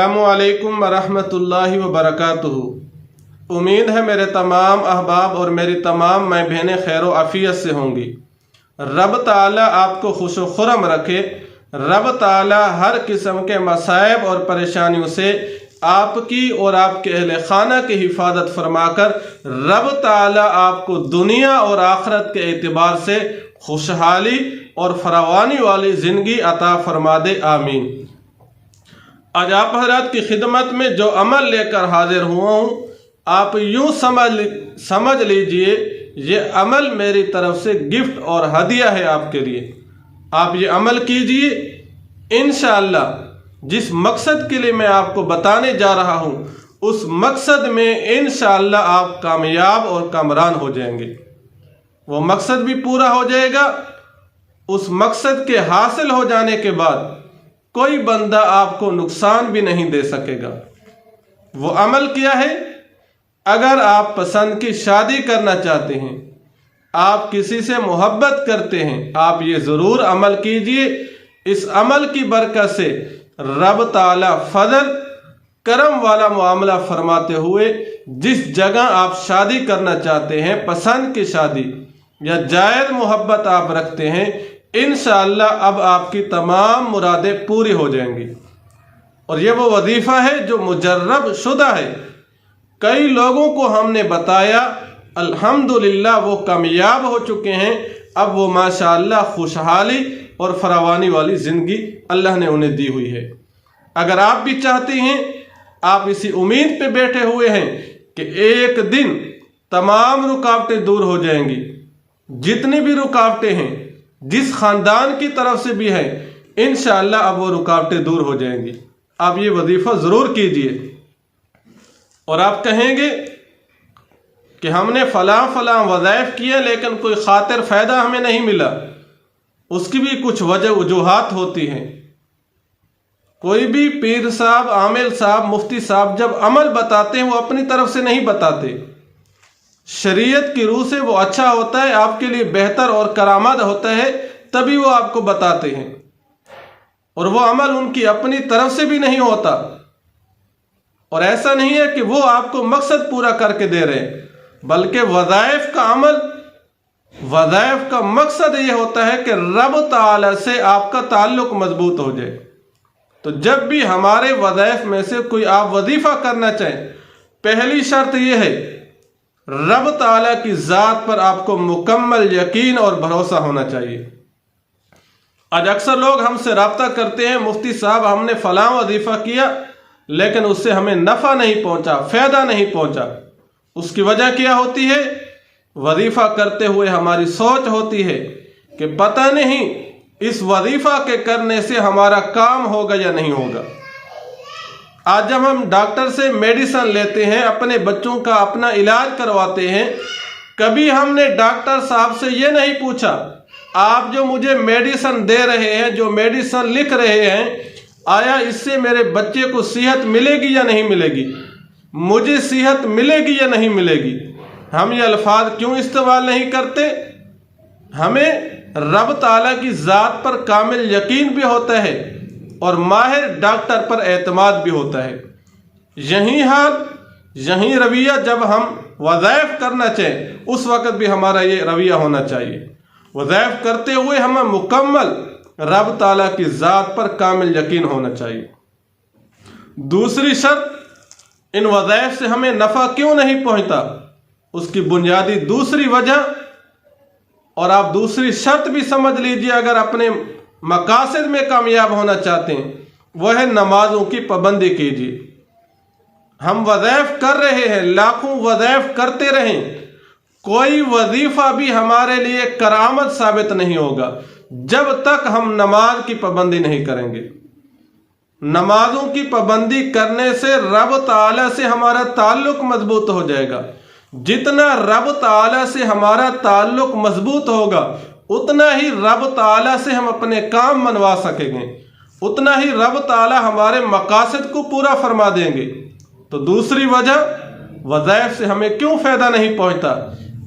अस्सलामुअलैकुम वरहमतुल्लाहि वबरकातुहू। उम्मीद है मेरे तमाम अहबाब और मेरी तमाम माँ बहनें खैर व आफियत से होंगी। रब ताला आपको खुश व खुरम रखे। रब ताला हर किस्म के मसाइब और परेशानियों से आपकी और आपके अहले खाना की हिफाजत फरमाकर रब ताला आपको दुनिया और आखिरत के एतबार से खुशहाली और फरावानी वाली ज़िंदगी अता फरमा दे, आमीन। आज आप हज़रात की खिदमत में जो अमल लेकर हाजिर हुआ हूँ, आप यूँ समझ लीजिए ये अमल मेरी तरफ से गिफ्ट और हदिया है आपके लिए। आप ये अमल कीजिए, इंशाअल्लाह जिस मकसद के लिए मैं आपको बताने जा रहा हूँ उस मकसद में इंशाअल्लाह आप कामयाब और कामरान हो जाएंगे। वो मकसद भी पूरा हो जाएगा। उस मकसद के हासिल हो जाने के बाद कोई बंदा आपको नुकसान भी नहीं दे सकेगा। वो अमल क्या है? अगर आप पसंद की शादी करना चाहते हैं, आप किसी से मोहब्बत करते हैं, आप ये ज़रूर अमल कीजिए। इस अमल की बरकत से रब ताला फजल करम वाला मामला फरमाते हुए जिस जगह आप शादी करना चाहते हैं, पसंद की शादी या जायज़ मोहब्बत आप रखते हैं, इंशाअल्लाह अब आपकी तमाम मुरादें पूरी हो जाएंगी। और ये वो वजीफ़ा है जो मुजर्रब शुदा है। कई लोगों को हमने बताया, अल्हम्दुलिल्लाह वो कामयाब हो चुके हैं। अब वो माशाअल्लाह खुशहाली और फरावानी वाली ज़िंदगी अल्लाह ने उन्हें दी हुई है। अगर आप भी चाहते हैं, आप इसी उम्मीद पे बैठे हुए हैं कि एक दिन तमाम रुकावटें दूर हो जाएंगी, जितनी भी रुकावटें हैं जिस ख़ानदान की तरफ से भी है, इंशाअल्लाह अब वो रुकावटें दूर हो जाएंगी। आप ये वजीफ़ा ज़रूर कीजिए। और आप कहेंगे कि हमने फ़लाँ वज़ाइफ किए लेकिन कोई ख़ातिर फ़ायदा हमें नहीं मिला। उसकी भी कुछ वजूहात होती हैं। कोई भी पीर साहब, आमिल साहब, मुफ्ती साहब जब अमल बताते हैं वो अपनी तरफ से नहीं बताते। शरीयत की रूह से वो अच्छा होता है, आपके लिए बेहतर और करामत होता है, तभी वो आपको बताते हैं। और वो अमल उनकी अपनी तरफ से भी नहीं होता। और ऐसा नहीं है कि वो आपको मकसद पूरा करके दे रहे हैं, बल्कि वज़ाइफ का अमल, वज़ाइफ का मकसद ये होता है कि रब ताला से आपका ताल्लुक मजबूत हो जाए। तो जब भी हमारे वज़ाइफ में से कोई आप वजीफ़ा करना चाहें, पहली शर्त यह है रब ताला की ज़ात पर आपको मुकम्मल यकीन और भरोसा होना चाहिए। आज अक्सर लोग हमसे रब्ता करते हैं, मुफ्ती साहब हमने फ़लाँ वजीफ़ा किया लेकिन उससे हमें नफ़ा नहीं पहुंचा, फ़ायदा नहीं पहुंचा। उसकी वजह क्या होती है? वजीफ़ा करते हुए हमारी सोच होती है कि पता नहीं इस वजीफ़ा के करने से हमारा काम होगा या नहीं होगा। आज जब हम डॉक्टर से मेडिसिन लेते हैं, अपने बच्चों का अपना इलाज करवाते हैं, कभी हमने डॉक्टर साहब से ये नहीं पूछा आप जो मुझे मेडिसिन दे रहे हैं, जो मेडिसिन लिख रहे हैं, आया इससे मेरे बच्चे को सेहत मिलेगी या नहीं मिलेगी, मुझे सेहत मिलेगी या नहीं मिलेगी। हम ये अल्फाज क्यों इस्तेमाल नहीं करते? हमें रब ताला की ज़ात पर कामिल यकीन भी होता है और माहिर डॉक्टर पर एतमाद भी होता है। यही हाल, यही रवैया जब हम वज़ाइफ करना चाहें उस वक़्त भी हमारा ये रवैया होना चाहिए। वज़ाइफ करते हुए हमें मुकम्मल रब ताला की ज़ात पर कामिल यकीन होना चाहिए। दूसरी शर्त, इन वज़ाइफ से हमें नफ़ा क्यों नहीं पहुँचता, उसकी बुनियादी दूसरी वजह, और आप दूसरी शर्त भी समझ लीजिए अगर अपने मकासद में कामयाब होना चाहते हैं, वह है नमाजों की पाबंदी कीजिए। हम वज़ाइफ कर रहे हैं, लाखों वज़ाइफ करते रहें, कोई वजीफ़ा भी हमारे लिए करामत साबित नहीं होगा जब तक हम नमाज की पाबंदी नहीं करेंगे। नमाजों की पाबंदी करने से रब ताला से हमारा ताल्लुक मजबूत हो जाएगा। जितना रब ताला से हमारा ताल्लुक मजबूत होगा उतना ही रब ताला से हम अपने काम मनवा सकेंगे, उतना ही रब ताला हमारे मकासद को पूरा फरमा देंगे। तो दूसरी वजह वज़ाइफ से हमें क्यों फ़ायदा नहीं पहुंचता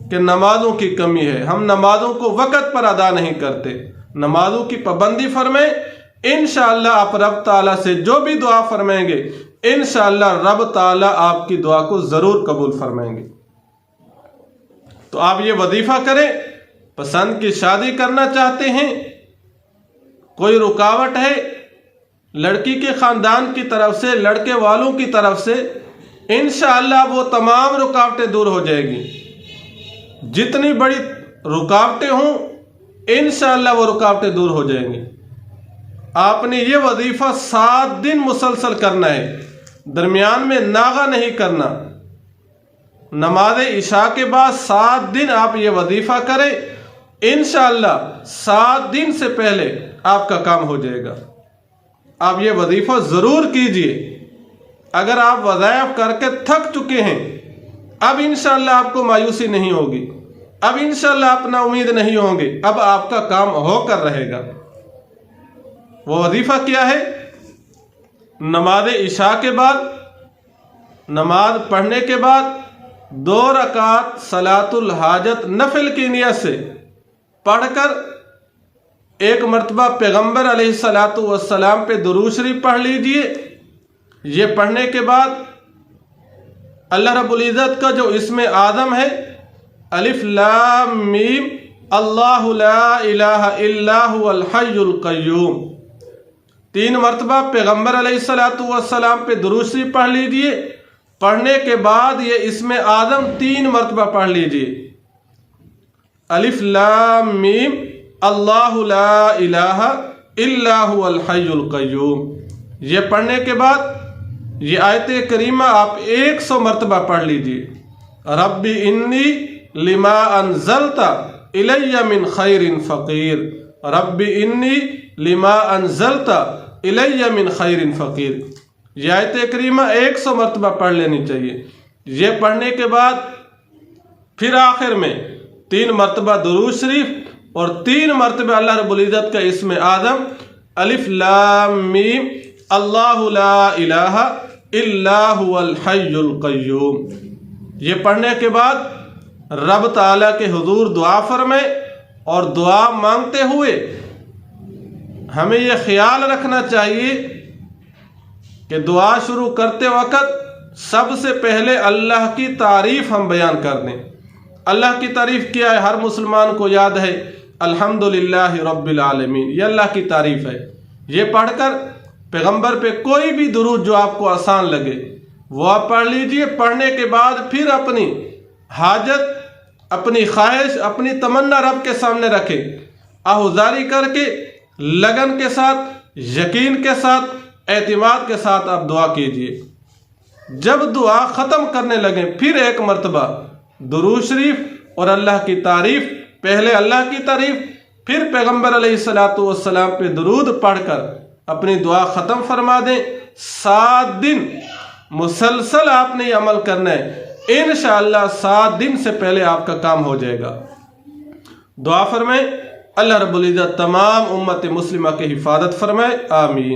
कि नमाजों की कमी है। हम नमाजों को वक़्त पर अदा नहीं करते। नमाजों की पाबंदी फरमाए, انشاءاللہ آپ رب تعالیٰ سے جو بھی دعا فرمائیں گے انشاءاللہ رب تعالیٰ آپ کی دعا کو ضرور قبول فرمائیں گے۔ تو آپ یہ وظیفہ کریں۔ پسند کی شادی کرنا چاہتے ہیں، کوئی رکاوٹ ہے لڑکی کے خاندان کی طرف سے، لڑکے والوں کی طرف سے، انشاءاللہ وہ تمام رکاوٹیں دور ہو جائے گی۔ جتنی بڑی رکاوٹیں ہوں انشاءاللہ وہ رکاوٹیں دور ہو جائیں گی۔ آپ نے یہ وظیفہ 7 دن مسلسل کرنا ہے، درمیان میں ناغہ نہیں کرنا۔ نماز عشاء کے بعد 7 دن آپ یہ وظیفہ کریں، انشاءاللہ 7 دن سے پہلے آپ کا کام ہو جائے گا۔ آپ یہ وظیفہ ضرور کیجئے۔ اگر آپ وظائف کر کے تھک چکے ہیں، اب انشاءاللہ آپ کو مایوسی نہیں ہوگی، اب انشاءاللہ آپ نا امید نہیں ہوں گے، اب آپ کا کام ہو کر رہے گا۔ وہ وظیفہ کیا ہے؟ نماز عشاء کے بعد، نماز پڑھنے کے بعد 2 رکعت صلاۃ الحاجت نفل کی نیت سے پڑھ کر 1 مرتبہ پیغمبر علیہ الصلاۃ والسلام پہ درود شریف پڑھ لیجئے۔ یہ پڑھنے کے بعد اللہ رب العزت کا جو اسم اعظم ہے الف لام میم اللہ لا الہ الا هو الحی القیوم، 3 مرتبہ پیغمبر علیہ الصلاۃ والسلام پہ درود شریف پڑھ لیجئے۔ پڑھنے کے بعد یہ اسم اعظم 3 مرتبہ پڑھ لیجئے، الف لام میم اللہ لا الہ الا هو الحی القیوم۔ یہ پڑھنے کے بعد یہ آیت کریمہ آپ 100 مرتبہ پڑھ لیجئے، رب انی لما انزلت الی من خیر فقیر، رب انی لما انزلت الی من خیر فقیر۔ یہ آیت کریمہ 100 مرتبہ پڑھ لینی چاہیے۔ یہ پڑھنے کے بعد پھر آخر میں 3 مرتبہ درود شریف اور 3 مرتبہ اللہ رب العزت کا اسم اعظم الف لام میم اللہ لا الہ الا هو الحی القیوم۔ یہ پڑھنے کے بعد رب تعالیٰ کے حضور دعا فرمائے، اور دعا مانگتے ہوئے ہمیں یہ خیال رکھنا چاہیے کہ دعا شروع کرتے وقت سب سے پہلے اللہ کی تعریف ہم بیان کر دیں۔ اللہ کی تعریف کیا ہے؟ ہر مسلمان کو یاد ہے الحمدللہ رب العالمین، یہ اللہ کی تعریف ہے۔ یہ پڑھ کر پیغمبر پہ کوئی بھی درود جو آپ کو آسان لگے وہ آپ پڑھ لیجئے۔ پڑھنے کے بعد پھر اپنی حاجت، اپنی خواہش، اپنی تمنا رب کے سامنے رکھیں، آہوزاری کر کے، لگن کے ساتھ، یقین کے ساتھ، اعتماد کے ساتھ آپ دعا کیجئے۔ جب دعا ختم کرنے لگیں پھر 1 مرتبہ درود شریف اور اللہ کی تعریف، پہلے اللہ کی تعریف پھر پیغمبر علیہ الصلاۃ والسلام پہ درود پڑھ کر اپنی دعا ختم فرما دیں۔ 7 دن مسلسل آپ نے یہ عمل کرنا ہے، انشاءاللہ 7 دن سے پہلے آپ کا کام ہو جائے گا۔ دعا فرمائیں، اللہ رب العزت تمام امت مسلمہ کی حفاظت فرمائے، آمین۔